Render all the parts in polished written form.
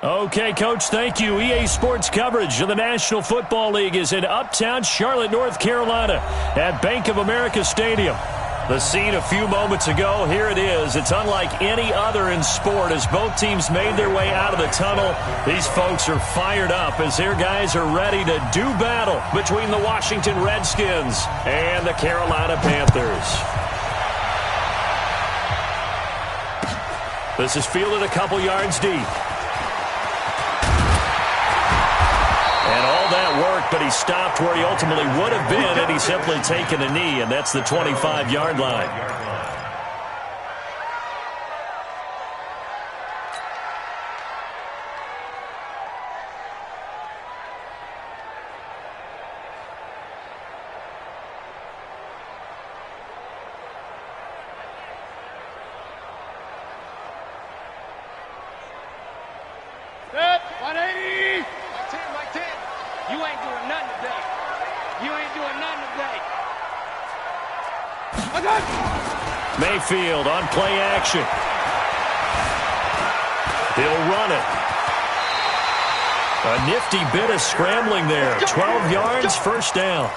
Okay, Coach, thank you. EA Sports coverage of the National Football League is in uptown Charlotte, North Carolina at Bank of America Stadium. The scene a few moments ago, here it is. It's unlike any other in sport as both teams made their way out of the tunnel. These folks are fired up as their guys are ready to do battle between the Washington Redskins and the Carolina Panthers. This is fielded a couple yards deep. And all that worked, but he stopped where he ultimately would have been had he simply taken a knee, and that's the 25-yard line. Set, 180. Mike 10. You ain't doing nothing today. You ain't doing nothing today. Okay. Mayfield on play action. He'll run it. A nifty bit of scrambling there. 12 yards, first down.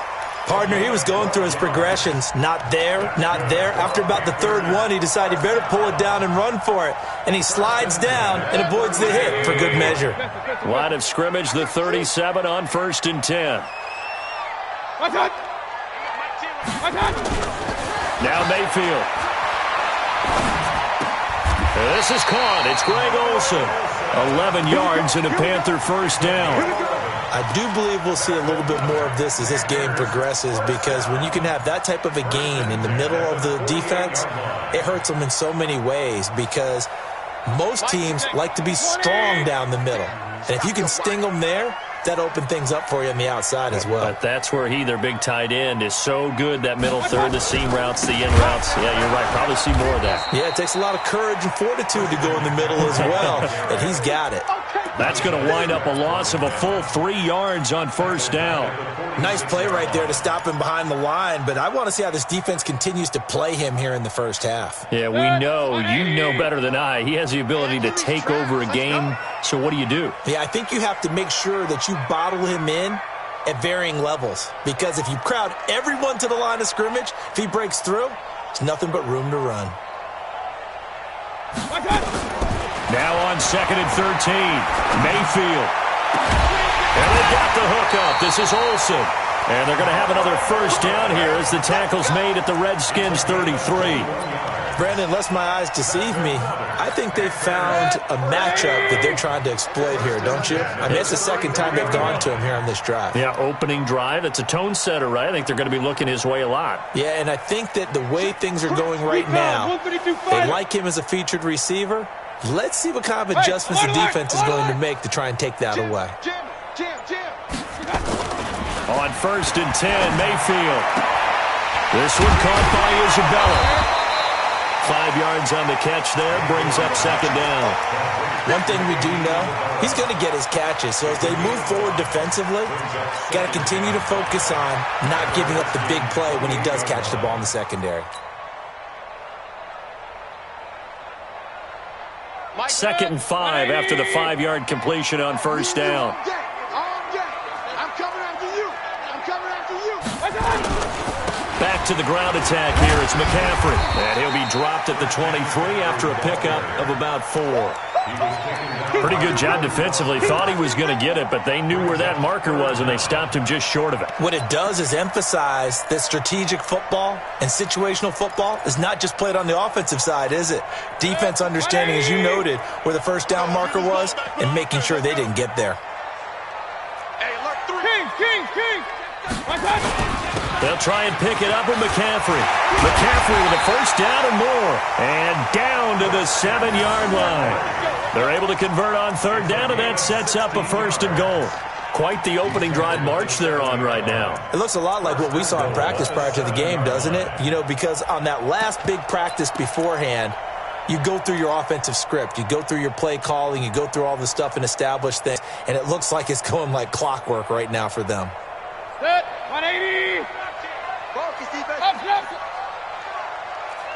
Partner, he was going through his progressions. Not there, not there. After about the third one, he decided he better pull it down and run for it. And he slides down and avoids the hit for good measure. Line of scrimmage, the 37 on 1st and 10. Now Mayfield. This is caught. It's Greg Olsen. 11 yards and a Panther first down. I do believe we'll see a little bit more of this as this game progresses, because when you can have that type of a gain in the middle of the defense, it hurts them in so many ways, because most teams like to be strong down the middle. And if you can sting them there, that opens things up for you on the outside as well. But that's where their big tight end, is so good, that middle third, the seam routes, the in routes. Yeah, you're right. Probably see more of that. Yeah, it takes a lot of courage and fortitude to go in the middle as well, and he's got it. That's going to wind up a loss of a full 3 yards on first down. Nice play right there to stop him behind the line, but I want to see how this defense continues to play him here in the first half. Yeah, we know. You know better than I. He has the ability to take over a game, so what do you do? Yeah, I think you have to make sure that you bottle him in at varying levels, because if you crowd everyone to the line of scrimmage, if he breaks through, it's nothing but room to run. Now on 2nd and 13, Mayfield. And they got the hook up. This is Olsen. And they're going to have another first down here as the tackle's made at the Redskins 33. Brandon, unless my eyes deceive me, I think they found a matchup that they're trying to exploit here, don't you? I mean, it's the second time they've gone to him here on this drive. Yeah, opening drive. It's a tone setter, right? I think they're going to be looking his way a lot. Yeah, and I think that the way things are going right now, they like him as a featured receiver. Let's see what kind of adjustments the defense is going to make to try and take that away. On 1st and 10, Mayfield. This one caught by Isabella. 5 yards on the catch there, brings up second down. One thing we do know, he's going to get his catches. So as they move forward defensively, got to continue to focus on not giving up the big play when he does catch the ball in the secondary. 2nd and 5 after the 5-yard completion on first down. Back to the ground attack here. It's McCaffrey. And he'll be dropped at the 23 after a pickup of about 4. Pretty good job defensively. Thought he was going to get it, but they knew where that marker was, and they stopped him just short of it. What it does is emphasize that strategic football and situational football is not just played on the offensive side, is it? Defense understanding, as you noted, where the first down marker was and making sure they didn't get there. King. They'll try and pick it up with McCaffrey. McCaffrey with a first down and more. And down to the 7-yard line. They're able to convert on third down, and that sets up a 1st and goal. Quite the opening drive march they're on right now. It looks a lot like what we saw in practice prior to the game, doesn't it? You know, because on that last big practice beforehand, you go through your offensive script. You go through your play calling. You go through all the stuff and establish things. And it looks like it's going like clockwork right now for them. Set, 180. Focus, defense. Up.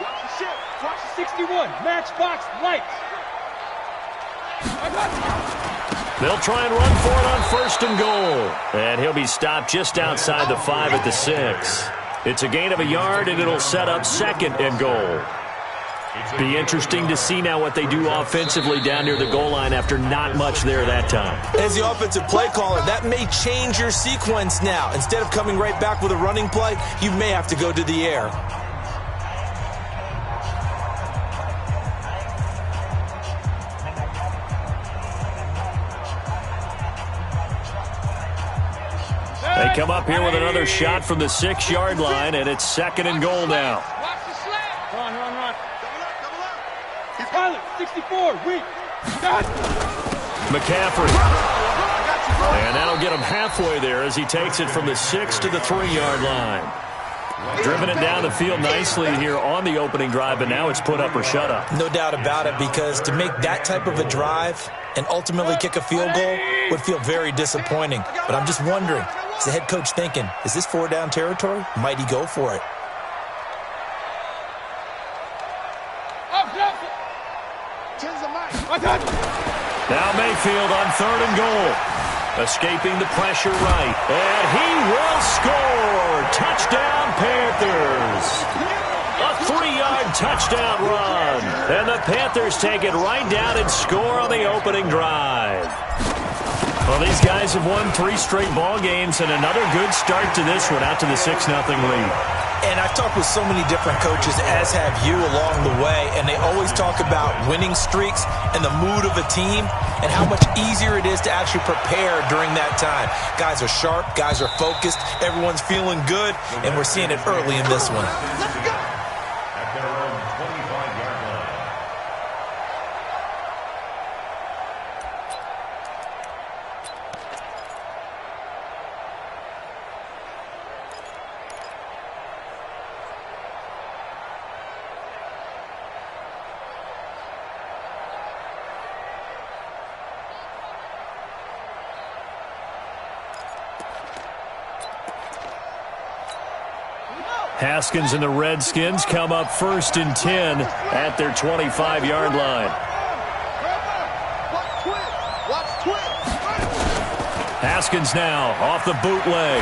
Watch the ship. Watch the 61. Matchbox lights. They'll try and run for it on 1st and goal. And he'll be stopped just outside the 5 at the 6. It's a gain of a yard, and it'll set up 2nd and goal. Be interesting to see now what they do offensively down near the goal line after not much there that time. As the offensive play caller, that may change your sequence now. Instead of coming right back with a running play, you may have to go to the air. They come up here with another shot from the 6-yard line, and it's 2nd and goal now. Watch the slap. Run. He's pilot, 64, weak. McCaffrey. And that'll get him halfway there as he takes it from the 6 to the 3-yard line. Driven it down the field nicely here on the opening drive, but now it's put up or shut up. No doubt about it, because to make that type of a drive and ultimately kick a field goal would feel very disappointing. But I'm just wondering, is the head coach thinking, is this 4-down territory? Might he go for it? Now Mayfield on 3rd and goal. Escaping the pressure right. And he will score. Touchdown, Panthers. A 3-yard touchdown run. And the Panthers take it right down and score on the opening drive. Well, these guys have won 3 straight ball games, and another good start to this one out to the 6-0 lead. And I've talked with so many different coaches, as have you, along the way, and they always talk about winning streaks and the mood of a team and how much easier it is to actually prepare during that time. Guys are sharp, guys are focused, everyone's feeling good, and we're seeing it early in this one. Let's go. At their own 25-yard line. Haskins and the Redskins come up 1st and 10 at their 25-yard line. Haskins now off the bootleg.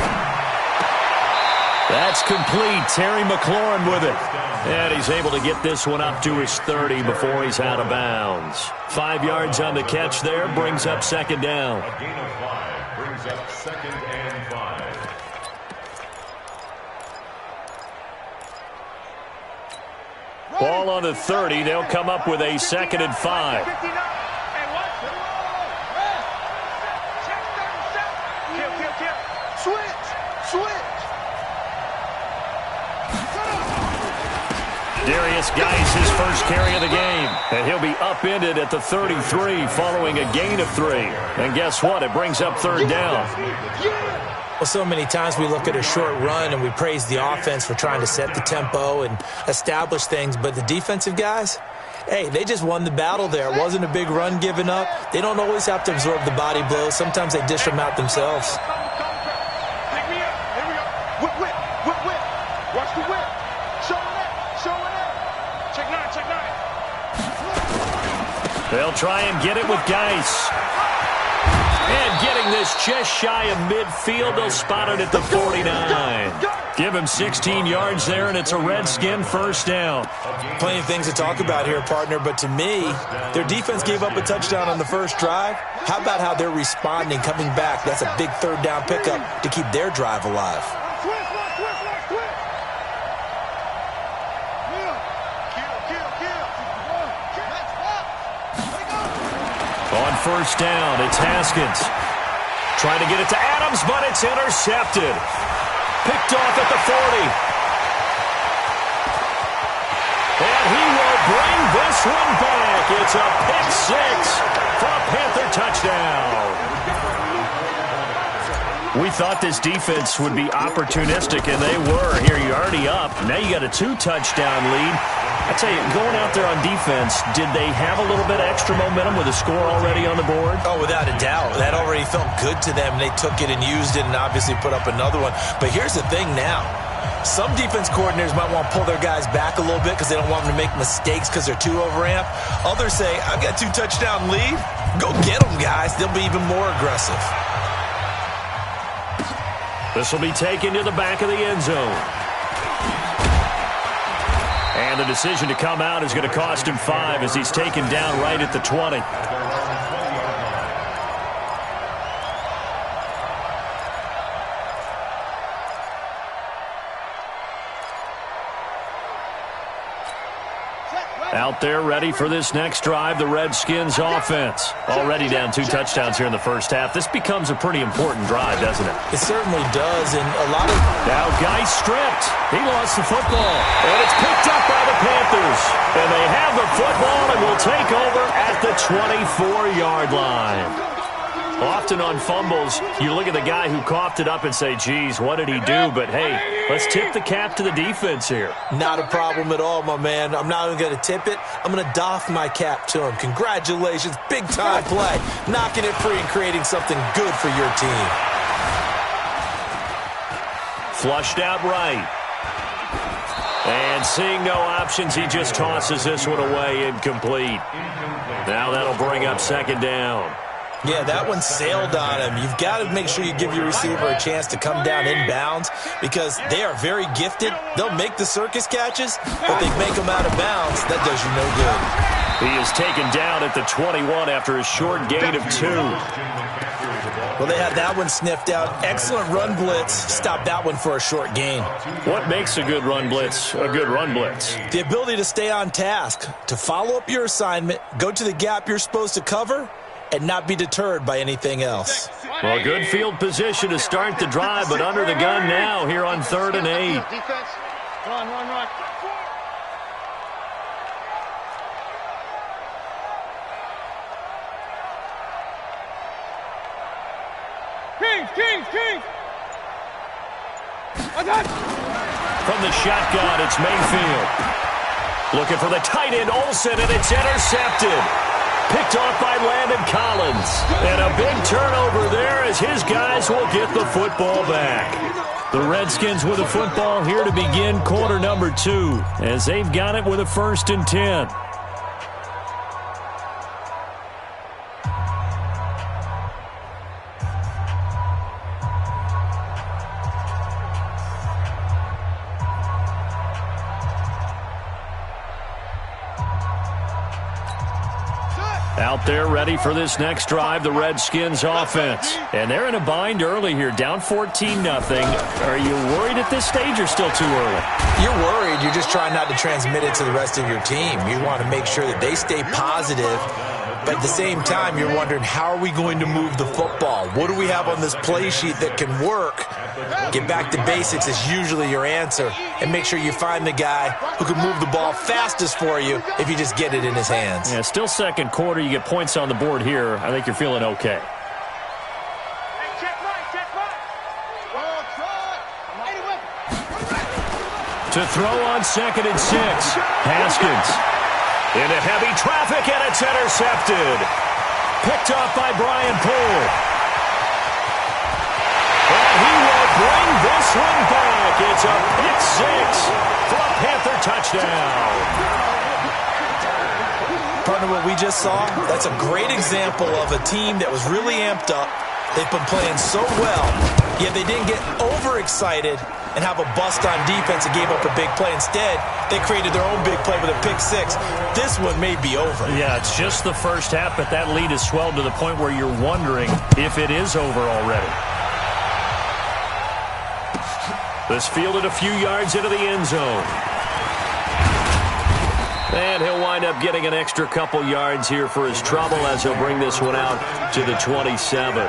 That's complete. Terry McLaurin with it. And he's able to get this one up to his 30 before he's out of bounds. 5 yards on the catch there, brings up 2nd down. A gain of 5 brings up 2nd and 5. Ball on the 30. They'll come up with a 2nd and 5. Darius Geis, his first carry of the game. And he'll be upended at the 33 following a gain of 3. And guess what? It brings up 3rd down. Well, so many times we look at a short run and we praise the offense for trying to set the tempo and establish things, but the defensive guys, hey, they just won the battle there. It wasn't a big run given up. They don't always have to absorb the body blows. Sometimes they dish them out themselves. Pick me up. Here we go. Whip. Watch the whip. Show it up. Check 9. They'll try and get it with Geis. And getting this just shy of midfield, they'll spot it at the 49. Give him 16 yards there, and it's a Redskin 1st down. Plenty of things to talk about here, partner, but to me, their defense gave up a touchdown on the first drive. How about how they're responding, coming back? That's a big 3rd down pickup to keep their drive alive. On 1st down, it's Haskins. Trying to get it to Adams, but it's intercepted. Picked off at the 40. And he will bring this one back. It's a pick 6 for a Panther touchdown. We thought this defense would be opportunistic, and they were. Here, you're already up. Now you got a 2-touchdown lead. I tell you, going out there on defense, did they have a little bit of extra momentum with a score already on the board? Oh, without a doubt. That already felt good to them. They took it and used it and obviously put up another one. But here's the thing now. Some defense coordinators might want to pull their guys back a little bit because they don't want them to make mistakes because they're too overamped. Others say, I've got 2 touchdown lead. Go get them, guys. They'll be even more aggressive. This will be taken to the back of the end zone. And the decision to come out is going to cost him 5 as he's taken down right at the 20. Out there ready for this next drive, the Redskins offense. Already down 2 touchdowns here in the first half. This becomes a pretty important drive, doesn't it? It certainly does, and a lot of... Now, guy stripped. He lost the football, and it's picked up by the Panthers. And they have the football and will take over at the 24-yard line. Often on fumbles, you look at the guy who coughed it up and say, geez, what did he do? But, hey, let's tip the cap to the defense here. Not a problem at all, my man. I'm not even going to tip it. I'm going to doff my cap to him. Congratulations. Big-time play. Knocking it free and creating something good for your team. Flushed out right. And seeing no options, he just tosses this one away incomplete. Now that'll bring up second down. Yeah, that one sailed on him. You've got to make sure you give your receiver a chance to come down inbounds because they are very gifted. They'll make the circus catches, but they make them out of bounds. That does you no good. He is taken down at the 21 after a short gain of 2. Well, they had that one sniffed out. Excellent run blitz. Stop that one for a short gain. What makes a good run blitz a good run blitz? The ability to stay on task, to follow up your assignment, go to the gap you're supposed to cover, and not be deterred by anything else. Well, good field position to start the drive, but under the gun now here on 3rd and 8. Defense, run. King! From the shotgun, it's Mayfield. Looking for the tight end, Olsen, and it's intercepted. Picked off by Landon Collins. And a big turnover there as his guys will get the football back. The Redskins with the football here to begin quarter number 2 as they've got it with a 1st and 10. Out there ready for this next drive, the Redskins offense. And they're in a bind early here, down 14-0. Are you worried at this stage or still too early? You're worried. You're just trying not to transmit it to the rest of your team. You want to make sure that they stay positive. But at the same time, you're wondering, how are we going to move the football? What do we have on this play sheet that can work? Get back to basics is usually your answer. And make sure you find the guy who can move the ball fastest for you if you just get it in his hands. Yeah, still second quarter. You get points on the board here. I think you're feeling okay. To throw on 2nd and 6. Haskins. Into heavy traffic, and it's intercepted. Picked off by Brian Poole. And he will bring this one back. It's a pick 6 for a Panther touchdown. Partner, what we just saw, that's a great example of a team that was really amped up. They've been playing so well, yet they didn't get overexcited and have a bust on defense and gave up a big play. Instead, they created their own big play with a pick 6. This one may be over. Yeah, it's just the first half, but that lead has swelled to the point where you're wondering if it is over already. This fielded a few yards into the end zone. And he'll wind up getting an extra couple yards here for his trouble as he'll bring this one out to the 27.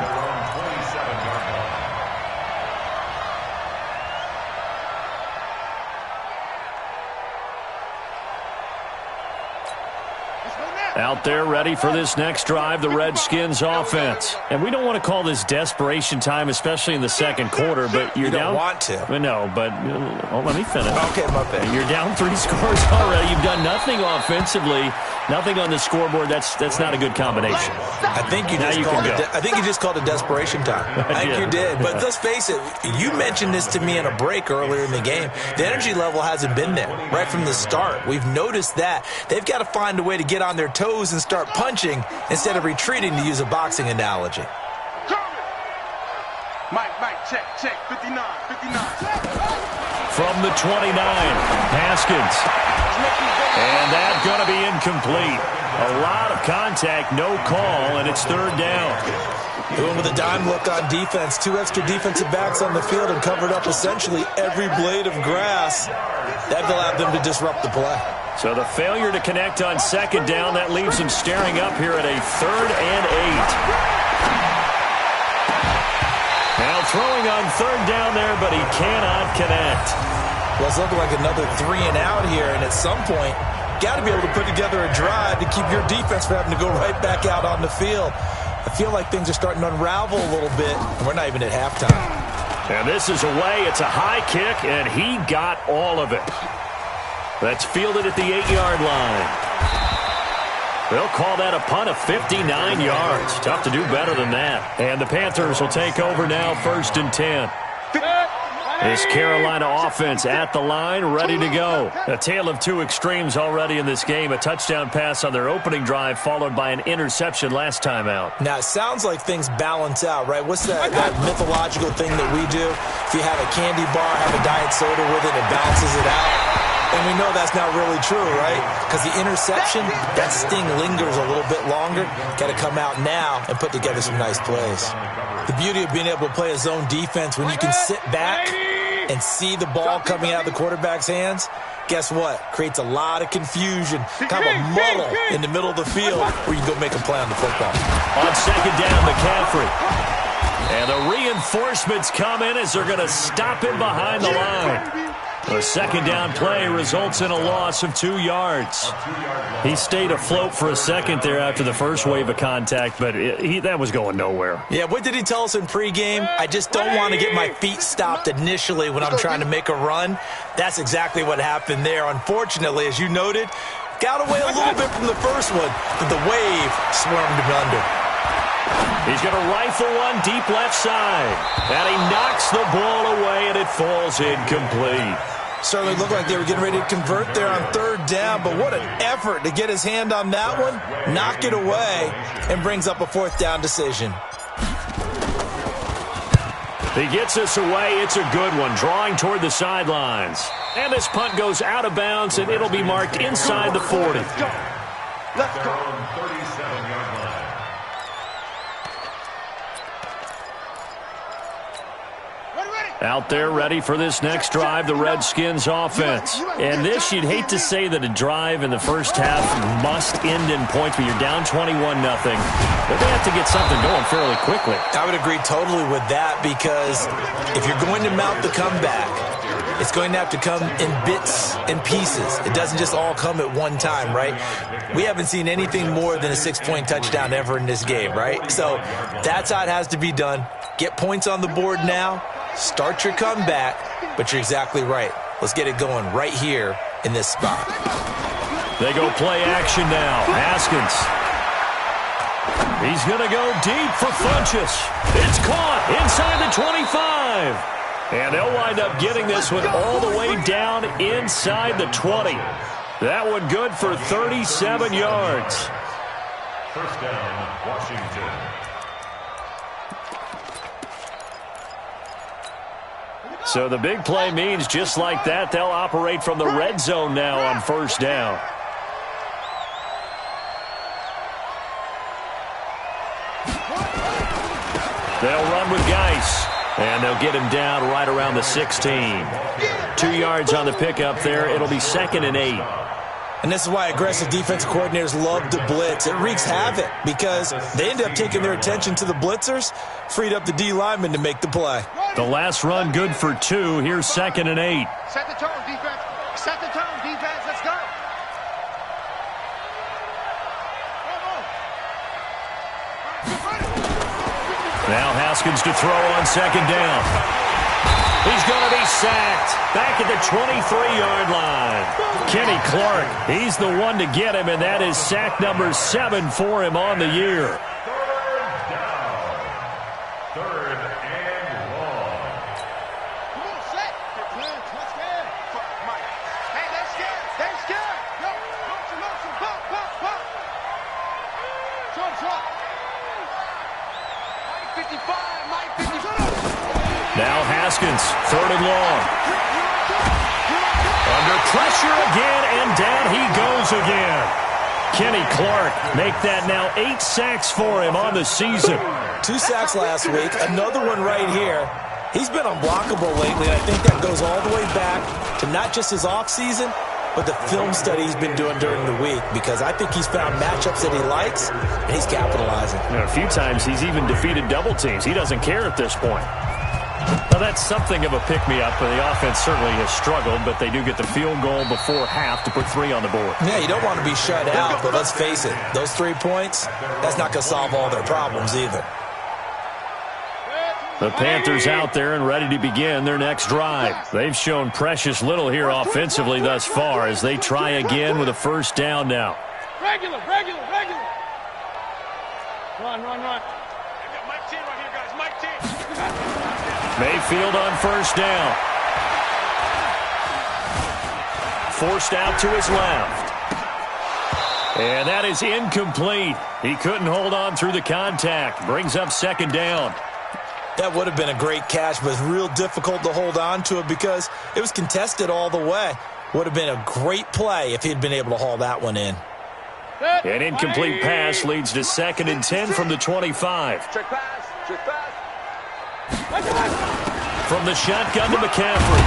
Out there ready for this next drive, the Redskins offense. And we don't want to call this desperation time, especially in the second quarter, but you're down. You don't want to. No, but let me finish. Okay, my bad. You're down 3 scores already. You've done nothing offensively. Nothing on the scoreboard. That's not a good combination. I think you just called it desperation time. I think you did. But let's face it, you mentioned this to me in a break earlier in the game. The energy level hasn't been there right from the start. We've noticed that. They've got to find a way to get on their toes and start punching instead of retreating, to use a boxing analogy. Mike, check, 59. From the 29, Haskins. And that's going to be incomplete. A lot of contact, no call, and it's third down. Doing with a dime look on defense. 2 extra defensive backs on the field and covered up essentially every blade of grass. That allowed them to disrupt the play. So the failure to connect on second down, that leaves them staring up here at a 3rd and 8. Now throwing on third down there, but he cannot connect. Well, it's looking like another 3 and out here, and at some point, got to be able to put together a drive to keep your defense from having to go right back out on the field. I feel like things are starting to unravel a little bit, and we're not even at halftime. And this is away. It's a high kick, and he got all of it. That's fielded at the 8-yard line. They'll call that a punt of 59 yards. Tough to do better than that. And the Panthers will take over now, 1st and 10. This Carolina offense at the line, ready to go. A tale of two extremes already in this game. A touchdown pass on their opening drive, followed by an interception last time out. Now, it sounds like things balance out, right? What's that mythological thing that we do? If you have a candy bar, have a diet soda with it, it balances it out. And we know that's not really true, right? Because the interception, that sting lingers a little bit longer. Got to come out now and put together some nice plays. The beauty of being able to play a zone defense when you can sit back and see the ball coming out of the quarterback's hands, guess what? Creates a lot of confusion, kind of a muddle in the middle of the field where you can go make a play on the football. On second down, McCaffrey. And the reinforcements come in as they're going to stop him behind the line. The second down play results in a loss of 2 yards. He stayed afloat for a second there after the first wave of contact, but that was going nowhere. Yeah, what did he tell us in pregame? I just don't want to get my feet stopped initially when I'm trying to make a run. That's exactly what happened there. Unfortunately, as you noted, got away a little bit from the first one, but the wave swarmed him under. He's going to rifle one deep left side. And he knocks the ball away, and it falls incomplete. Certainly looked like they were getting ready to convert there on third down, but what an effort to get his hand on that one, knock it away, and brings up a 4th down decision. He gets us away. It's a good one, drawing toward the sidelines. And this punt goes out of bounds, and it'll be marked inside the 40. Let's go. 37-yard line. Out there ready for this next drive, the Redskins offense. And this, you'd hate to say that a drive in the first half must end in points, but you're down 21-0. But they have to get something going fairly quickly. I would agree totally with that, because if you're going to mount the comeback, it's going to have to come in bits and pieces. It doesn't just all come at one time, right? We haven't seen anything more than a 6-point touchdown ever in this game, right? So that's how it has to be done. Get points on the board now. Start your comeback, but you're exactly right. Let's get it going right here in this spot. They go play action now. Haskins. He's going to go deep for Funchess. It's caught inside the 25. And they'll wind up getting this one all the way down inside the 20. That one good for 37 yards. First down, Washington. So the big play means just like that, they'll operate from the red zone now on first down. They'll run with Geis, and they'll get him down right around the 16. 2 yards on the pickup there. It'll be 2nd and 8. And this is why aggressive defensive coordinators love to blitz. It wreaks havoc because they end up taking their attention to the blitzers, freed up the D lineman to make the play. The last run good for 2. Here's 2nd and 8. Set the tone, defense. Set the tone, defense. Let's go. Now Haskins to throw on second down. He's going to be sacked back at the 23-yard line. Kenny Clark, he's the one to get him, and that is sack number 7 for him on the year. Third and long. Come on, set. Let's go. Hey, they're scared. They're scared. Yo, motion, bump. Short. Mike 55. Now Haskins, 3rd and long. Under pressure again, and down he goes again. Kenny Clark, make that now 8 sacks for him on the season. 2 sacks last week, another one right here. He's been unblockable lately, and I think that goes all the way back to not just his offseason, but the film study he's been doing during the week, because I think he's found matchups that he likes, and he's capitalizing. A few times he's even defeated double teams. He doesn't care at this point. Well, that's something of a pick-me-up, and the offense certainly has struggled, but they do get the field goal before half to put 3 on the board. Yeah, you don't want to be shut out, but let's face it, those 3 points, that's not going to solve all their problems either. The Panthers out there and ready to begin their next drive. They've shown precious little here offensively thus far as they try again with a first down now. Regular. Run. I got Mike 10 right here, guys. Mike 10. Mayfield on first down. Forced out to his left. And that is incomplete. He couldn't hold on through the contact. Brings up 2nd down. That would have been a great catch, but real difficult to hold on to it because it was contested all the way. Would have been a great play if he'd been able to haul that one in. An incomplete pass leads to 2nd and 10 from the 25. Trick pass. From the shotgun to McCaffrey.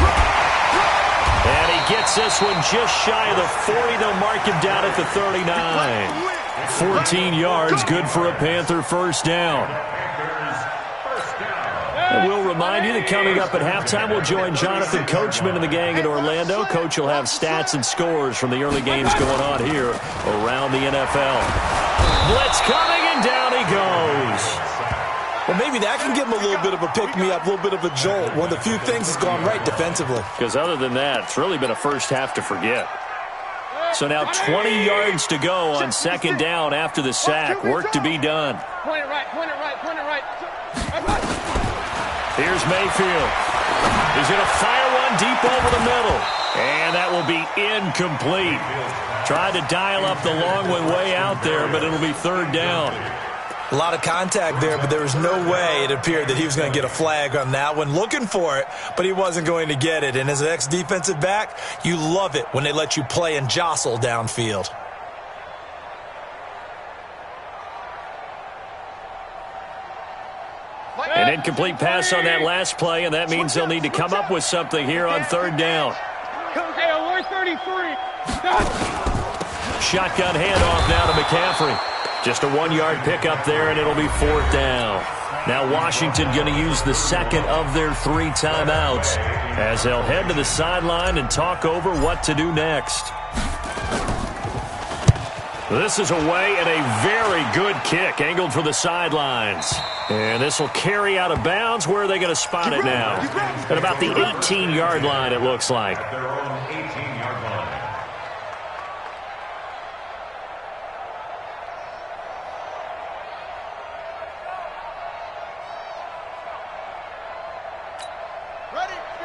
And he gets this one just shy of the 40. They'll mark him down at the 39. 14 yards, good for a Panther first down. And we'll remind you that coming up at halftime, we'll join Jonathan Coachman and the gang in Orlando. Coach will have stats and scores from the early games going on here around the NFL. Blitz coming, and down he goes. Well, maybe that can give him a little bit of a pick-me-up, a little bit of a jolt. One of the few things that's gone right defensively. Because other than that, it's really been a first half to forget. So now 20 yards to go on 2nd down after the sack. Work to be done. Point it right. Here's Mayfield. He's going to fire one deep over the middle. And that will be incomplete. Tried to dial up the long one way out there, but it'll be 3rd down. A lot of contact there, but there was no way it appeared that he was going to get a flag on that one. Looking for it, but he wasn't going to get it. And as an ex-defensive back, you love it when they let you play and jostle downfield. An incomplete pass on that last play, and that means they'll need to come up with something here on 3rd down. Shotgun handoff now to McCaffrey. Just a 1-yard pickup there, and it'll be 4th down. Now Washington going to use the 2nd of their 3 timeouts as they'll head to the sideline and talk over what to do next. This is away and a very good kick angled for the sidelines. And this will carry out of bounds. Where are they going to spot it now? At about the 18-yard line, it looks like. Their own 18-yard line.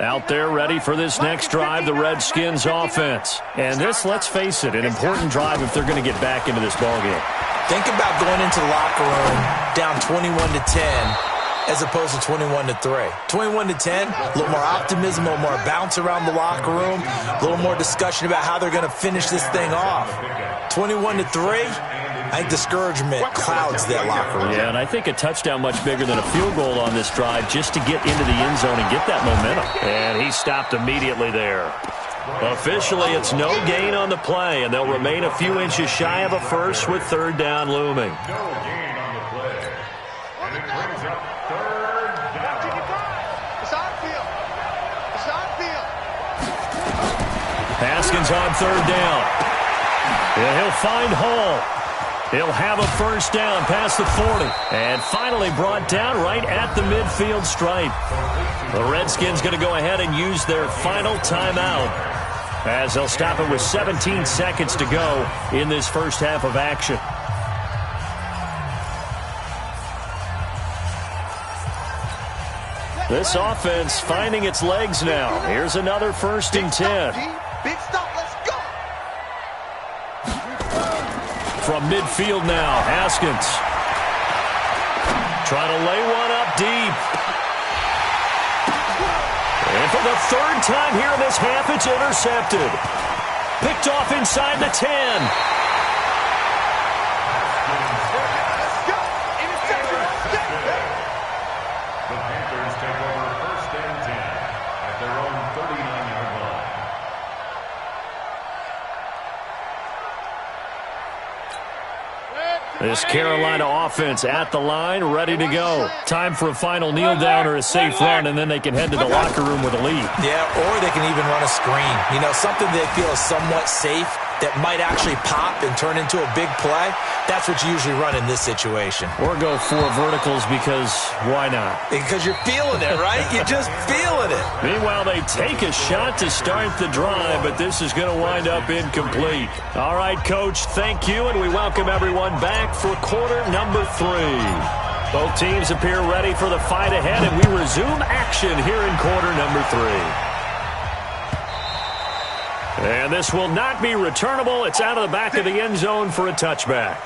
Out there ready for this next drive, the Redskins offense. And this, let's face it, an important drive if they're going to get back into this ballgame. Think about going into the locker room down 21-10 as opposed to 21-3. 21-10, a little more optimism, a little more bounce around the locker room, a little more discussion about how they're going to finish this thing off. 21-3, I think discouragement clouds that locker room. Yeah, and I think a touchdown much bigger than a field goal on this drive just to get into the end zone and get that momentum. And he stopped immediately there. Officially, it's no gain on the play, and they'll remain a few inches shy of a first with 3rd down looming. No gain on the play. And it brings up 3rd down. It's on field. Haskins on 3rd down. And he'll find Hall. He'll have a first down past the 40. And finally brought down right at the midfield stripe. The Redskins going to go ahead and use their final timeout, as they'll stop it with 17 seconds to go in this first half of action. This offense finding its legs now. Here's another 1st and 10. Big stop, let's go. From midfield now, Haskins. Trying to lay one up deep. And for the 3rd time here in this half, it's intercepted. Picked off inside the 10. The Panthers take over 1st and 10 at their own 39-yard line. This Carolina offense at the line, ready to go. Time for a final kneel down or a safe run, and then they can head to the locker room with a lead. Yeah, or they can even run a screen. You know, something they feel is somewhat safe that might actually pop and turn into a big play. That's what you usually run in this situation. Or go 4 verticals because why not? Because you're feeling it, right? You're just feeling it. Meanwhile, they take a shot to start the drive, but this is going to wind up incomplete. All right, Coach, thank you, and we welcome everyone back for quarter number 3. Both teams appear ready for the fight ahead, and we resume action here in quarter number 3. And this will not be returnable. It's out of the back of the end zone for a touchback.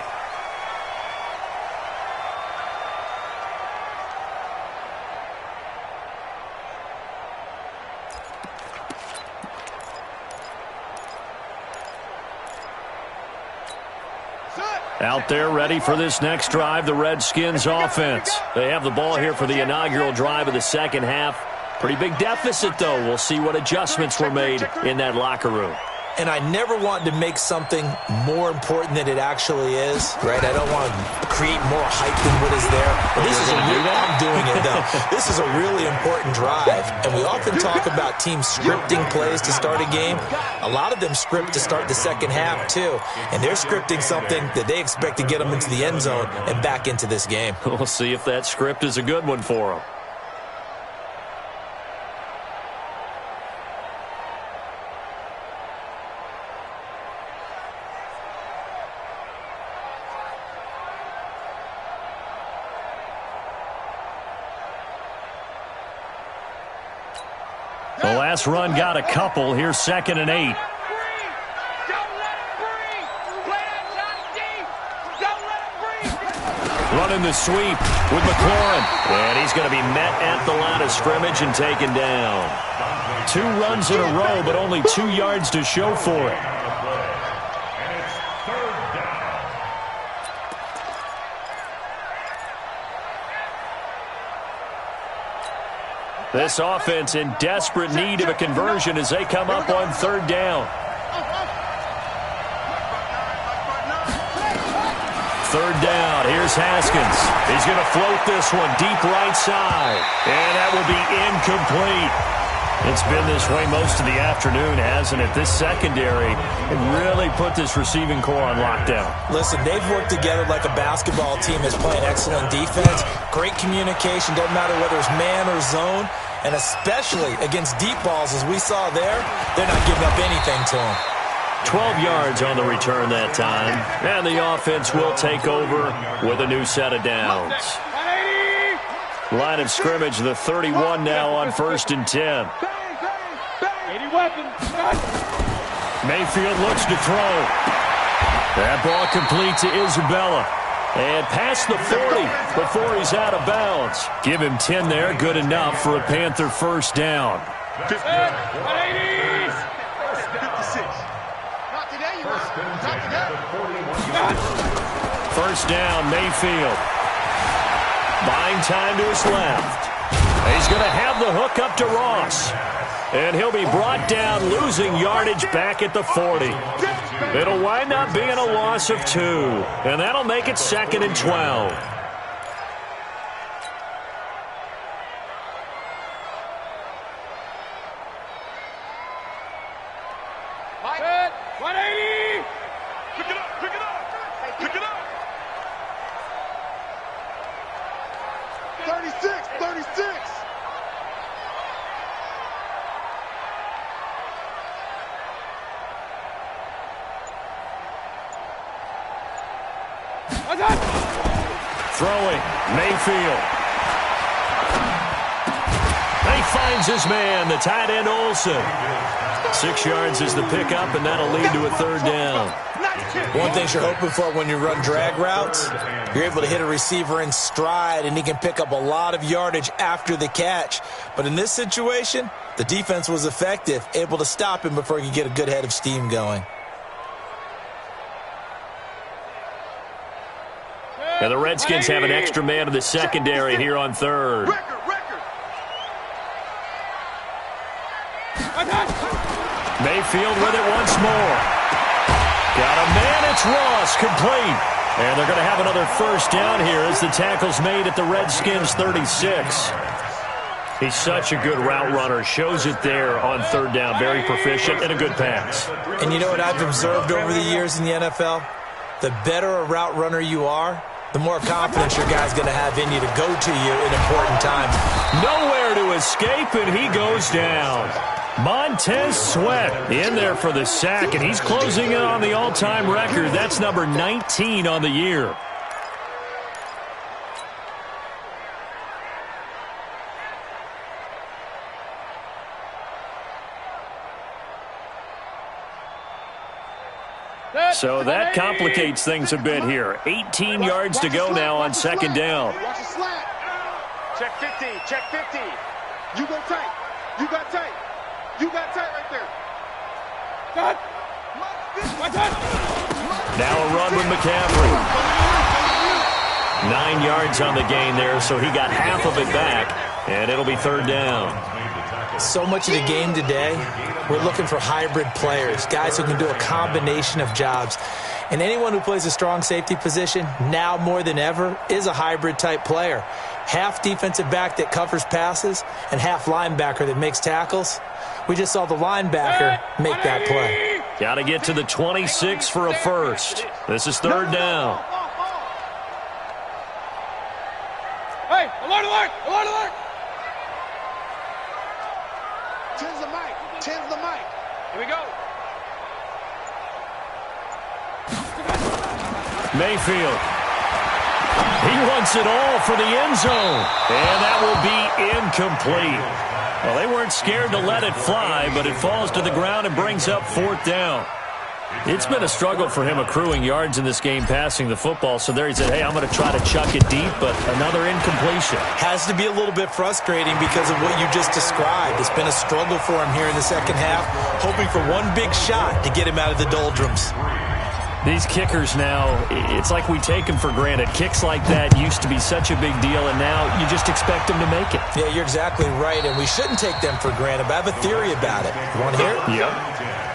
Out there ready for this next drive, the Redskins offense. They have the ball here for the inaugural drive of the second half. Pretty big deficit, though. We'll see what adjustments were made in that locker room. And I never want to make something more important than it actually is, right? I don't want to create more hype than what is there. But this is I'm doing it, though. This is a really important drive. And we often talk about teams scripting plays to start a game. A lot of them script to start the second half, too. And they're scripting something that they expect to get them into the end zone and back into this game. We'll see if that script is a good one for them. The last run got a couple. Here's 2nd and 8. Running the sweep with McLaurin. And he's going to be met at the line of scrimmage and taken down. 2 runs in a row, but only 2 yards to show for it. This offense in desperate need of a conversion as they come up on 3rd down. 3rd down. Here's Haskins. He's going to float this one deep right side. And that will be incomplete. It's been this way most of the afternoon, hasn't it? This secondary really put this receiving core on lockdown. Listen, they've worked together like a basketball team that's playing excellent defense. Great communication. Doesn't matter whether it's man or zone. And especially against deep balls, as we saw there, they're not giving up anything to them. 12 yards on the return that time. And the offense will take over with a new set of downs. Line of scrimmage, the 31 now on 1st and 10. Mayfield looks to throw. That ball complete to Isabella. And past the 40 before he's out of bounds. Give him 10 there, good enough for a Panther 1st down. 56. Not today, not today. 1st down, Mayfield. Buying time to his left. He's going to have the hook up to Ross. And he'll be brought down, losing yardage back at the 40. It'll wind up being a loss of 2. And that'll make it 2nd and 12. Mike, 180. Pick it up, pick it up, pick it up. 36. Throwing, Mayfield. He finds his man, the tight end Olsen. 6 yards is the pickup, and that'll lead to a third down. One thing you're hoping for when you run drag routes, you're able to hit a receiver in stride, and he can pick up a lot of yardage after the catch. But in this situation, the defense was effective, able to stop him before he could get a good head of steam going. Now the Redskins have an extra man in the secondary here on third. Mayfield with it once more. Got a man, it's Ross, complete. And they're going to have another first down here as the tackle's made at the Redskins 36. He's such a good route runner. Shows it there on third down. Very proficient and a good pass. And you know what I've observed over the years in the NFL? The better a route runner you are, the more confidence your guy's going to have in you to go to you in important times. Nowhere to escape, and he goes down. Montez Sweat in there for the sack, and he's closing in on the all-time record. That's number 19 on the year. So that complicates things a bit here. 18 yards to go now on second down. Watch the slant. Check 50. Check 50. You go tight. You got tight. You got tight right there. Cut. Now a run with McCaffrey. 9 yards on the gain there, so he got half of it back, and it'll be third down. So much of the game today, we're looking for hybrid players, guys who can do a combination of jobs. And anyone who plays a strong safety position, now more than ever, is a hybrid-type player. Half defensive back that covers passes and half linebacker that makes tackles. We just saw the linebacker make that play. Got to get to the 26 for a first. This is third down. Hey, alert, alert, alert, alert. Tens the mic. Tens the mic. Here we go. Mayfield. He wants it all for the end zone. And that will be incomplete. Well, they weren't scared to let it fly, but it falls to the ground and brings up fourth down. It's been a struggle for him accruing yards in this game passing the football. So there he said, hey, I'm going to try to chuck it deep, but another incompletion. Has to be a little bit frustrating because of what you just described. It's been a struggle for him here in the second half, hoping for one big shot to get him out of the doldrums. These kickers now, it's like we take them for granted. Kicks like that used to be such a big deal, and now you just expect them to make it. Yeah, you're exactly right, and we shouldn't take them for granted, but I have a theory about it. You want to hear it? Yep.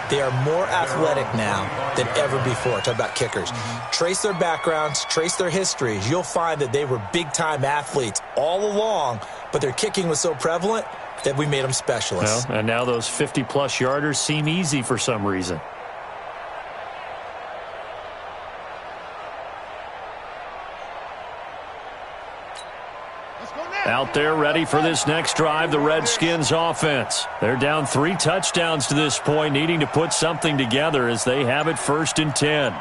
They are more athletic now than ever before. Talk about kickers. Trace their backgrounds, trace their histories. You'll find that they were big-time athletes all along, but their kicking was so prevalent that we made them specialists. Well, and now those 50-plus yarders seem easy for some reason. Out there ready for this next drive, the Redskins offense. They're down 3 touchdowns to this point, needing to put something together as they have it 1st and 10.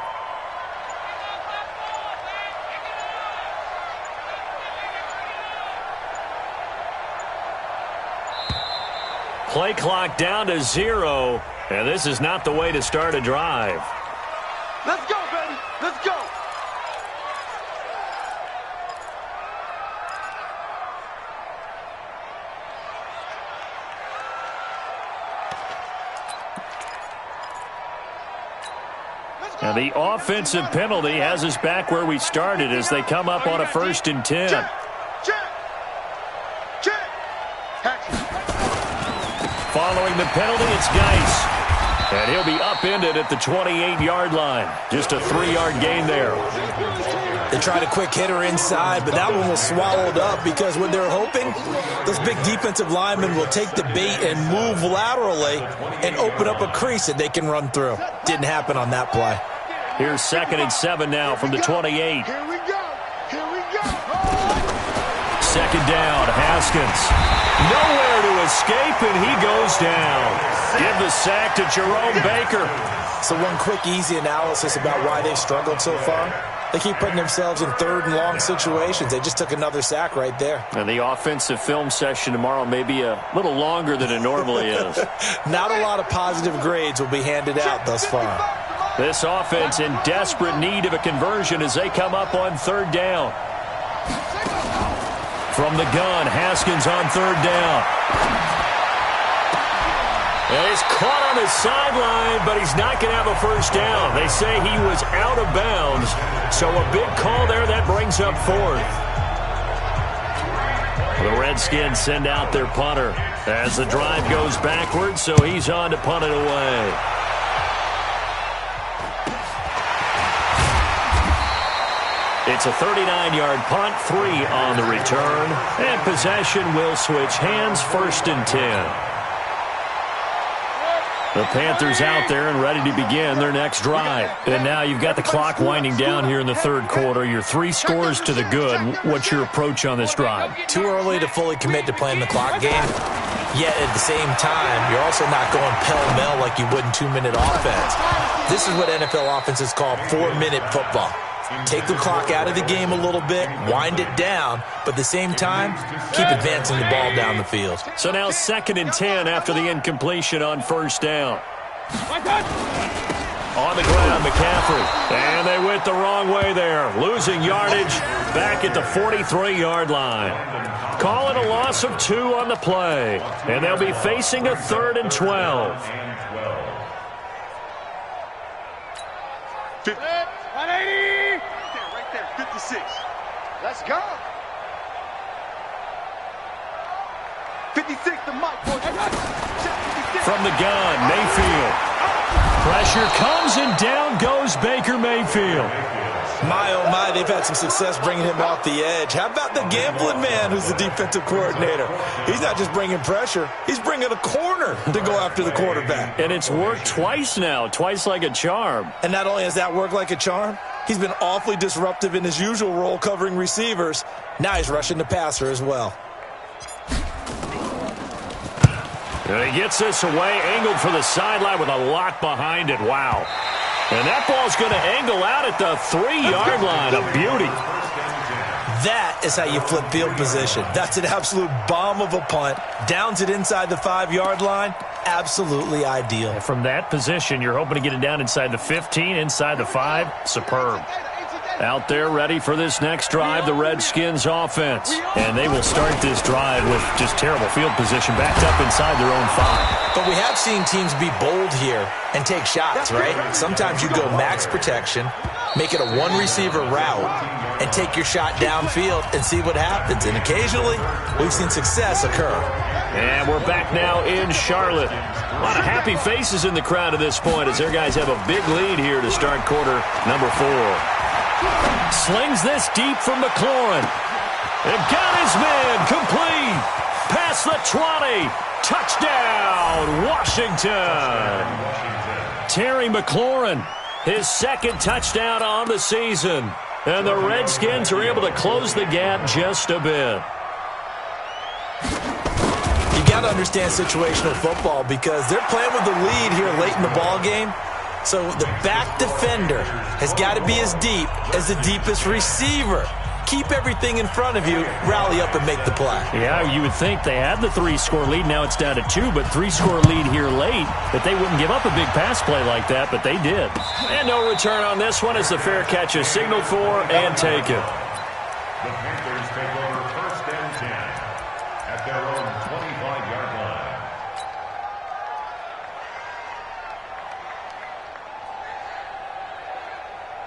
Play clock down to 0, and this is not the way to start a drive. Let's go, baby. Let's go. Now the offensive penalty has us back where we started as they come up on a 1st and 10. Check. Following the penalty, it's Geis. And he'll be upended at the 28-yard line. Just a 3-yard gain there. They tried a quick hitter inside, but that one was swallowed up because what they're hoping, those big defensive linemen will take the bait and move laterally and open up a crease that they can run through. Didn't happen on that play. Here's 2nd and 7 now from the 28. Here we go. Here we go. second down. Haskins. Nowhere to escape, and he goes down. Give the sack to Jerome Baker. So one quick, easy analysis about why they've struggled so far. They keep putting themselves in third and long situations. They just took another sack right there. And the offensive film session tomorrow may be a little longer than it normally is. Not a lot of positive grades will be handed out thus far. This offense in desperate need of a conversion as they come up on third down. From the gun, Haskins on third down. And he's caught on the sideline, but he's not going to have a first down. They say he was out of bounds, so a big call there that brings up fourth. The Redskins send out their punter as the drive goes backwards, so he's on to punt it away. It's a 39-yard punt, 3 on the return, and possession will switch hands, 1st and 10. The Panthers out there and ready to begin their next drive. And now you've got the clock winding down here in the third quarter. You're 3 scores to the good. What's your approach on this drive? Too early to fully commit to playing the clock game. Yet at the same time, you're also not going pell-mell like you would in 2-minute offense. This is what NFL offenses call 4-minute football. Take the clock out of the game a little bit, wind it down, but at the same time, keep advancing the ball down the field. So now 2nd and 10 after the incompletion on first down. On the ground, McCaffrey. And they went the wrong way there. Losing yardage back at the 43-yard line. Call it a loss of 2 on the play. And they'll be facing a 3rd and 12. 180! Right there, 56. Let's go. 56 to Mike. From the gun, Mayfield. Pressure comes and down goes Baker Mayfield. My, oh my, they've had some success bringing him off the edge. How about the gambling man who's the defensive coordinator? He's not just bringing pressure, he's bringing a corner to go after the quarterback. And it's worked twice now, twice like a charm. And not only has that worked like a charm, he's been awfully disruptive in his usual role covering receivers. Now he's rushing the passer as well. And he gets this away, angled for the sideline with a lot behind it. Wow. And that ball's going to angle out at the 3-yard line. A beauty. That is how you flip field position. That's an absolute bomb of a punt. Downs it inside the 5-yard line. Absolutely ideal. From that position, you're hoping to get it down inside the 15, inside the 5. Superb. Out there ready for this next drive, the Redskins offense. And they will start this drive with just terrible field position backed up inside their own 5. But we have seen teams be bold here and take shots, right? Sometimes you go max protection, make it a one-receiver route, and take your shot downfield and see what happens. And occasionally, we've seen success occur. And we're back now in Charlotte. A lot of happy faces in the crowd at this point as their guys have a big lead here to start quarter number 4. Slings this deep from McLaurin. And got his man complete. Past the 20. Touchdown, Washington. Terry McLaurin, his 2nd touchdown on the season. And the Redskins are able to close the gap just a bit. You got to understand situational football because they're playing with the lead here late in the ball game. So the back defender has got to be as deep as the deepest receiver. Keep everything in front of you, rally up and make the play. Yeah, you would think they had the 3-score lead. Now it's down to 2, but 3-score lead here late. That they wouldn't give up a big pass play like that, but they did. And no return on this one as the fair catch is signaled for and taken. The Panthers take over 1st and 10 at their own 25-yard line.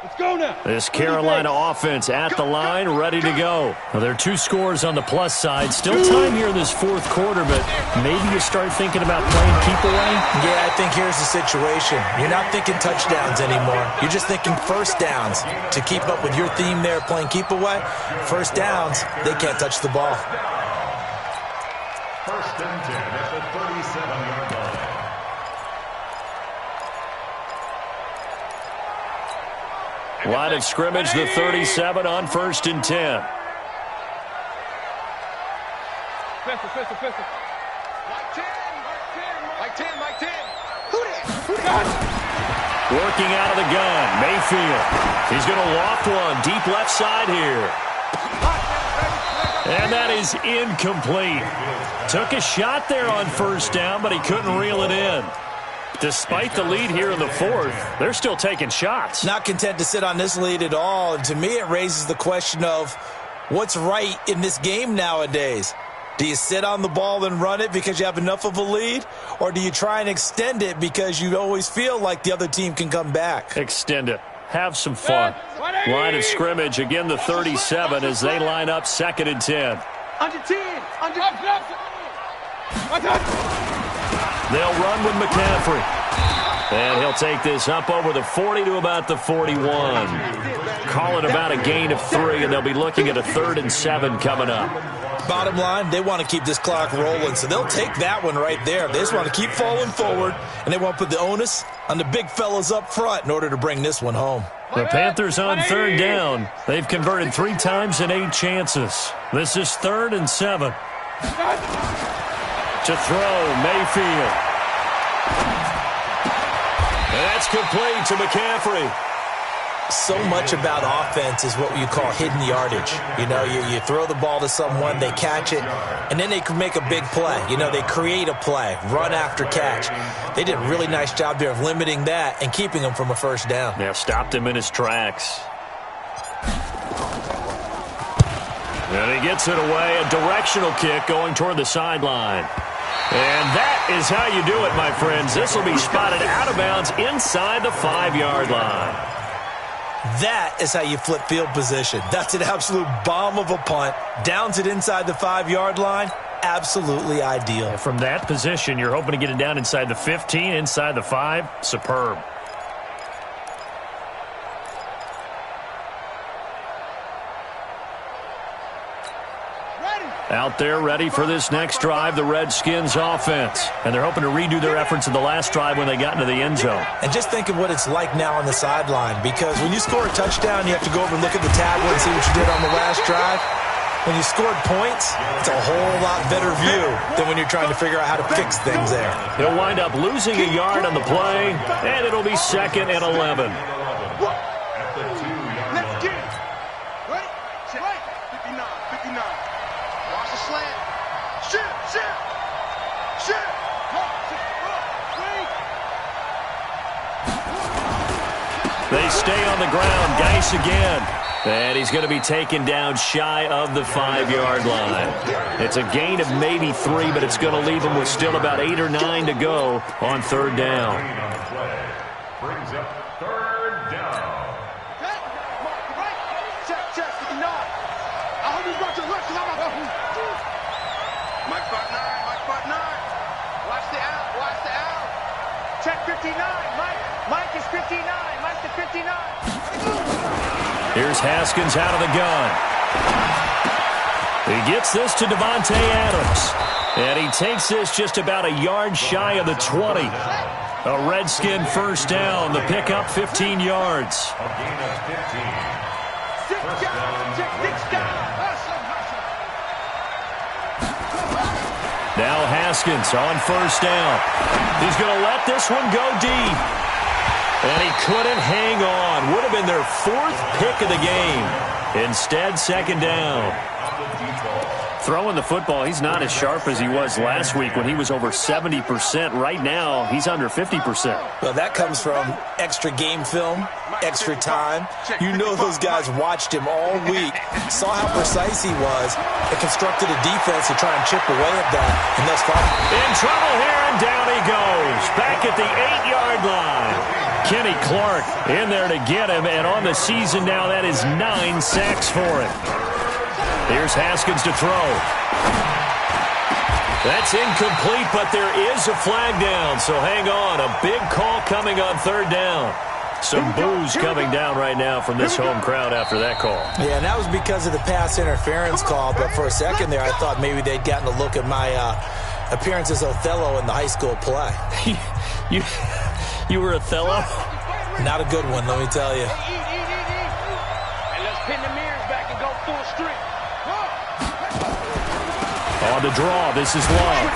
Let's go now. This Carolina offense at the line, ready to go. Well, there are 2 scores on the plus side. Still time here in this 4th quarter, but maybe you start thinking about playing keep away? Yeah, I think here's the situation. You're not thinking touchdowns anymore. You're just thinking first downs. To keep up with your theme there, playing keep away, first downs, they can't touch the ball. 1st and 10 at the 37-yard line. Line of scrimmage, the 37 on 1st and 10. Pistol. Mike 10. Who that? Working out of the gun, Mayfield. He's going to loft one deep left side here. And that is incomplete. Took a shot there on first down, but he couldn't reel it in. Despite the lead here in the fourth, they're still taking shots. Not content to sit on this lead at all. And to me, it raises the question of what's right in this game nowadays. Do you sit on the ball and run it because you have enough of a lead? Or do you try and extend it because you always feel like the other team can come back? Extend it. Have some fun. Line of scrimmage, again the 37 as they line up 2nd and 10. Under 10. They'll run with McCaffrey. And he'll take this up over the 40 to about the 41. Call it about a gain of 3, and they'll be looking at a 3rd and 7 coming up. Bottom line, they want to keep this clock rolling, so they'll take that one right there. They just want to keep falling forward, and they want to put the onus on the big fellas up front in order to bring this one home. The Panthers on 3rd down. They've converted 3 times in 8 chances. This is 3rd and 7. To throw, Mayfield. And that's complete to McCaffrey. So much about offense is what you call hidden yardage. You know, you throw the ball to someone, they catch it, and then they can make a big play. You know, they create a play, run after catch. They did a really nice job there of limiting that and keeping him from a first down. Yeah, stopped him in his tracks. And he gets it away, a directional kick going toward the sideline. And that is how you do it, my friends. This will be spotted out of bounds inside the 5-yard line. That is how you flip field position. That's an absolute bomb of a punt. Downs it inside the 5-yard line. Absolutely ideal. And from that position, you're hoping to get it down inside the 15, inside the 5. Superb. Out there ready for this next drive, the Redskins offense. And they're hoping to redo their efforts in the last drive when they got into the end zone. And just think of what it's like now on the sideline, because when you score a touchdown, you have to go over and look at the tablet and see what you did on the last drive. When you scored points, it's a whole lot better view than when you're trying to figure out how to fix things there. He'll wind up losing a yard on the play, and it'll be 2nd and 11. Let's get it. Right? 59. Watch the slant. Shit. They stay on the ground. Geis again. And he's going to be taken down shy of the 5-yard line. It's a gain of maybe 3, but it's going to leave him with still about 8 or 9 to go on 3rd down. Brings up 3rd down. Check, 59. I hope you brought your left, because I'm about to... Mike 5'9". Watch the out. Check 59. Mike is 59. Mike to 59. Here's Haskins out of the gun. He gets this to Devontae Adams. And he takes this just about a yard shy of the 20. A Redskin first down. The pickup 15 yards. A gain of 15. First down. Now Haskins on first down. He's going to let this one go deep. And he couldn't hang on. Would have been their 4th pick of the game. Instead, 2nd down. Throwing the football, he's not as sharp as he was last week when he was over 70%. Right now, he's under 50%. Well, that comes from extra game film, extra time. You know those guys watched him all week, saw how precise he was, and constructed a defense to try and chip away at that. And thus far, in trouble here, and down he goes. Back at the 8-yard line. Kenny Clark in there to get him, and on the season now, that is 9 sacks for him. Here's Haskins to throw. That's incomplete, but there is a flag down, so hang on. A big call coming on 3rd down. Some boos coming down right now from this home crowd after that call. Yeah, and that was because of the pass interference call, but for a second there, I thought maybe they'd gotten a look at my appearance as Othello in the high school play. You were Othello? Not a good one, let me tell you. And let's pin the mirrors back and go full strength. On the draw, this is Love.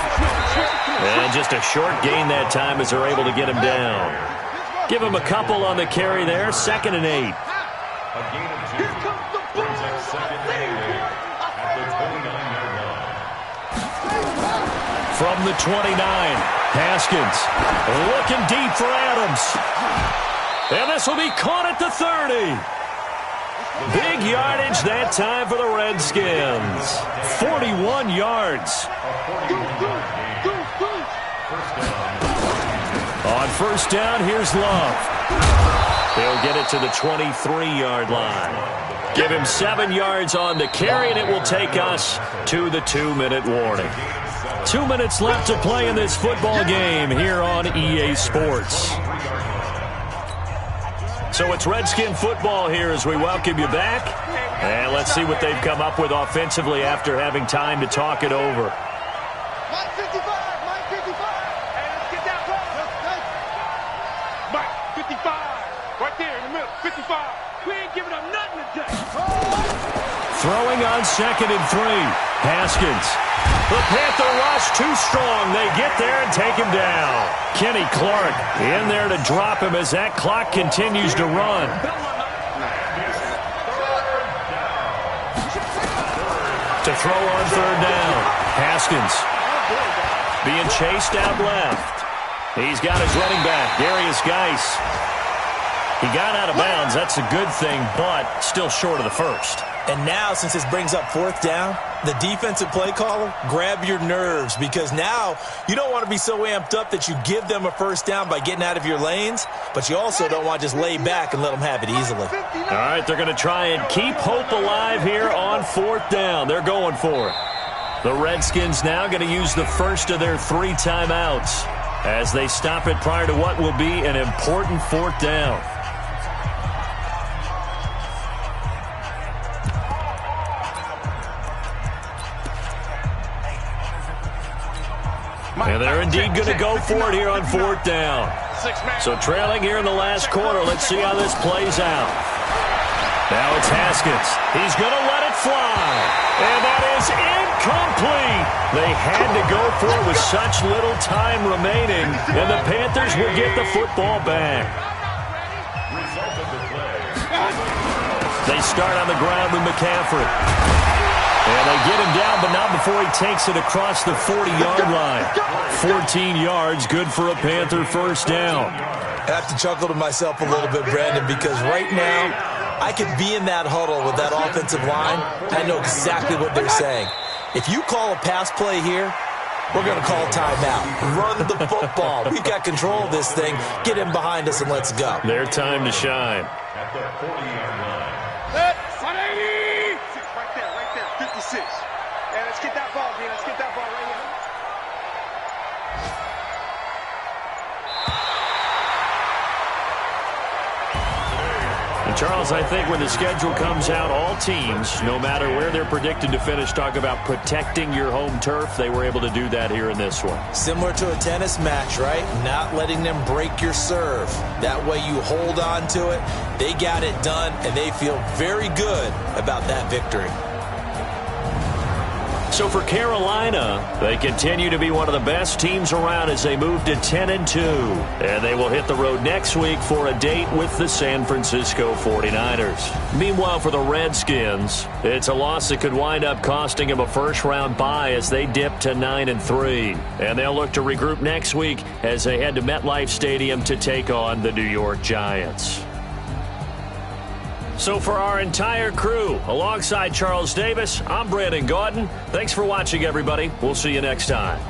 And just a short gain that time as they're able to get him down. Give him a couple on the carry there. 2nd and 8. A gain of 2. Brings up 2nd and 8 at the 29-yard line. From the 29, Haskins looking deep for Adams. And this will be caught at the 30. Big yardage that time for the Redskins. 41 yards. On first down, here's Love. He'll get it to the 23-yard line. Give him 7 yards on the carry, and it will take us to the 2-minute warning. 2 minutes left to play in this football game here on EA Sports. So it's Redskin football here as we welcome you back. And let's see what they've come up with offensively after having time to talk it over. Mike 55, Mike 55. Hey, let's get that ball. Mike 55, right there in the middle, 55. We ain't giving up nothing today. Throwing on 2nd and 3. Haskins. The Panther rush too strong. They get there and take him down. Kenny Clark in there to drop him as that clock continues to run. To throw on 3rd down. Haskins being chased out left. He's got his running back, Darius Geis. He got out of bounds. That's a good thing, but still short of the first. And now, since this brings up 4th down, the defensive play caller, grab your nerves, because now you don't want to be so amped up that you give them a first down by getting out of your lanes, but you also don't want to just lay back and let them have it easily. All right, they're going to try and keep hope alive here on 4th down. They're going for it. The Redskins now going to use the first of their 3 timeouts as they stop it prior to what will be an important 4th down. And they're indeed going to go for it here on 4th down. So trailing here in the last quarter. Let's see how this plays out. Now it's Haskins. He's going to let it fly. And that is incomplete. They had to go for it with such little time remaining. And the Panthers will get the football back. They start on the ground with McCaffrey. And they get him down, but not before he takes it across the 40-yard line. 14 yards, good for a Panther first down. I have to chuckle to myself a little bit, Brandon, because right now I could be in that huddle with that offensive line. I know exactly what they're saying. If you call a pass play here, we're going to call timeout. Run the football. We've got control of this thing. Get him behind us and let's go. Their time to shine. At the 40-yard line. 56. Yeah, let's get that ball, man. Let's get that ball right here. And Charles, I think when the schedule comes out, all teams, no matter where they're predicted to finish, talk about protecting your home turf. They were able to do that here in this one. Similar to a tennis match, right? Not letting them break your serve. That way you hold on to it. They got it done, and they feel very good about that victory. So for Carolina, they continue to be one of the best teams around as they move to 10-2. And they will hit the road next week for a date with the San Francisco 49ers. Meanwhile, for the Redskins, it's a loss that could wind up costing them a first-round bye as they dip to 9-3. And they'll look to regroup next week as they head to MetLife Stadium to take on the New York Giants. So for our entire crew, alongside Charles Davis, I'm Brandon Gaudin. Thanks for watching, everybody. We'll see you next time.